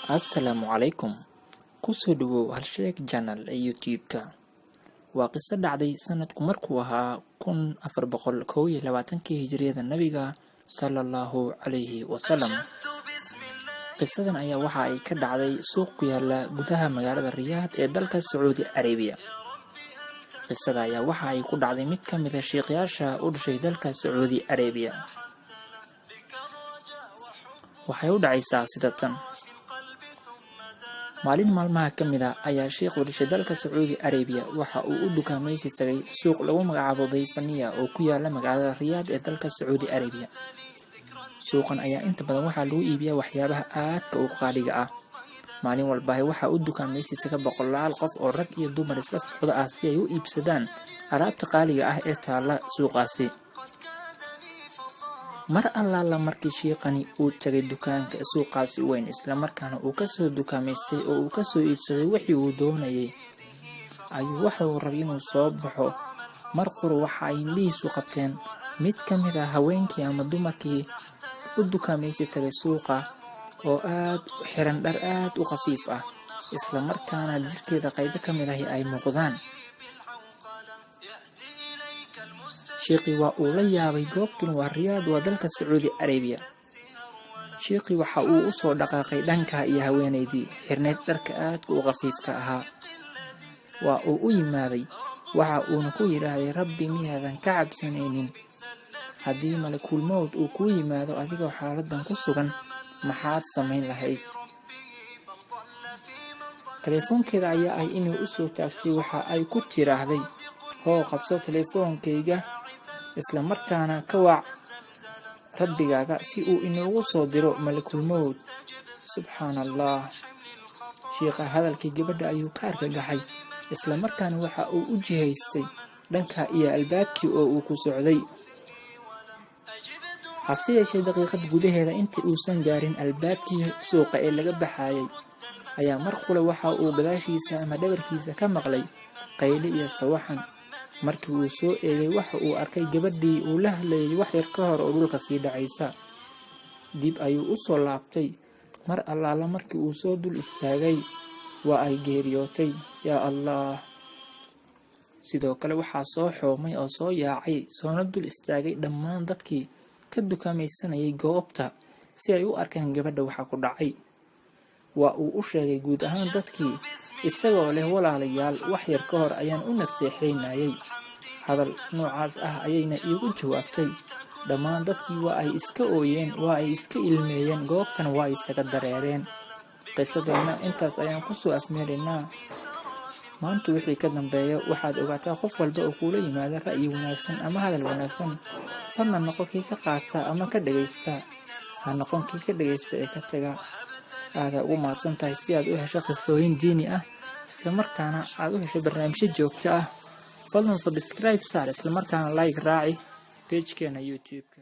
Assalaamu calaykum. Kusoo dhawow Halsheeg Channel ee YouTube-ka. Waa qiso dhacday sanadku markuu ahaa 1421 Hijriyada Nabiga sallallahu calayhi wasallam. Qisadan ayaa waxa ay ka dhacday suuq ku yaala gudaha magaalada Riyaad ee dalka Sacuudi Arabiya. Qisada ayaa waxa ay ku dhacday mid ka mid ah sheekhayaasha u dhashay dalka Sacuudi Arabiya. Waxay u dhacaysaa sida tan. Maalin maalmaha ka mid ah ayaa sheekh u dhashay dalka Sacuudi Arabiya waxa uu u dukaamaysi tagay suuq lagu magacaabo Dayfaniya oo ku yaala magaalada Riyaad ee dalka Sacuudi Arabiya. Suuqan ayaa inta badan waxaa lagu iibiyaa waxyaabaha aadka u qaaliga ah. Maalin walba waxa uu dukaamaysi taga boqolaal qof oo rag iyo dumar isla socda ah si ay u iibsadaan alaabta qaaliga ah ee taala suuqaasi. Mar allaala markii sheekhani uu tagay dukaanka suuqaasi weyn isla markaana uu ka soo dukaamaystay oo uu ka soo iibsaday wixii uu doonayay ayuu waxa uu rabay inuu soo baxo. Mar qura waxa ay liisu qabteen mid ka mid ah haweenkii ama dumarkii u dukaamaysi tagay suuqa oo aad u xiran dhar aad u khafiif ah isla markaana jirkeeda qaybo ka mid ah ay muuqdaan. Sheekhi waa uu la yaabay goobtan waa Riyaad waa dalka Sacuudi Arabiya. Sheekhi waxa uu u soo dhaqaaqay dhanka iyo haweeneydii xirneed dharka aad u khafiifka ahaa. Waa uu u yimaaday waxa uuna ku yiraahday Rabbi miyaadan ka cabsanaynin haddii malakul mawt uu ku yimaado adigoo xaaladan ku sugan maxaad samayn lahayd? Telefoonkeeda ayaa ay inuu u soo taagtay waxa ay ku tiraahday hoo qabso telefoonkayga isla markaana ka wac rabbigaaga si uu inoogu soo diro malakul mawt. Subxaanallah. Sheekha hadalkii gabadha ayuu ka argagaxay isla markaana waxa uu u jihaystay dhanka iyo albaabkii oo uu ku socday. Hase yeeshee daqiiqad gudaheeda intii uusan gaarin albaabkii suuqa ee laga baxayay ayaa mar qura waxa uu gadaashiisa ama dhabarkiisa ka maqlay qayli iyo sawaxan. Markii uu soo eegay waxa uu arkay gabadhii uu la hadlayay wax yar ka hor oo dhulka sii dhacaysa. Dib ayuu u soo laabtay. Mar allaala markii uu soo dul istaagay waa ay geeriyootay. Yaa Allah. Sidoo kale waxaa soo xoomay oo soo yaacay soona dul istaagay dhammaan dadkii ka dukaamaysanayay goobta si ay u arkaan gabadha waxa ku dhacay. Waa uu u sheegay guud ahaan dadkii isagoo leh walaalayaal wax yar ka hor ayaan u nasteexaynayay. Hadal noocaas ah ayayna iigu jawaabtay. Dhammaan dadkii waa ay iska ooyeen, waa ay iska ilmeeyeen, goobtana waa ay isaga dareereen. Qisadeena intaas ayaan ku soo afmeeraynaa. Maanta wixii ka dambeeya waxaad ogaataa qof walba oo kula yimaada ra'yi wanaagsan ama hadal wanaagsan fadlan noqo kii ka qaata ama ka dhagaysta. Ha noqon kii ka dhagaysta ee ka taga. aad ugu mahadsan tahay si aad u hesho qisooyin diini ah isla markaana aad u hesho barnaamijyo joogto ah. Fadlan subscribe saar isla markaana like raaci page-keena YouTube-ka.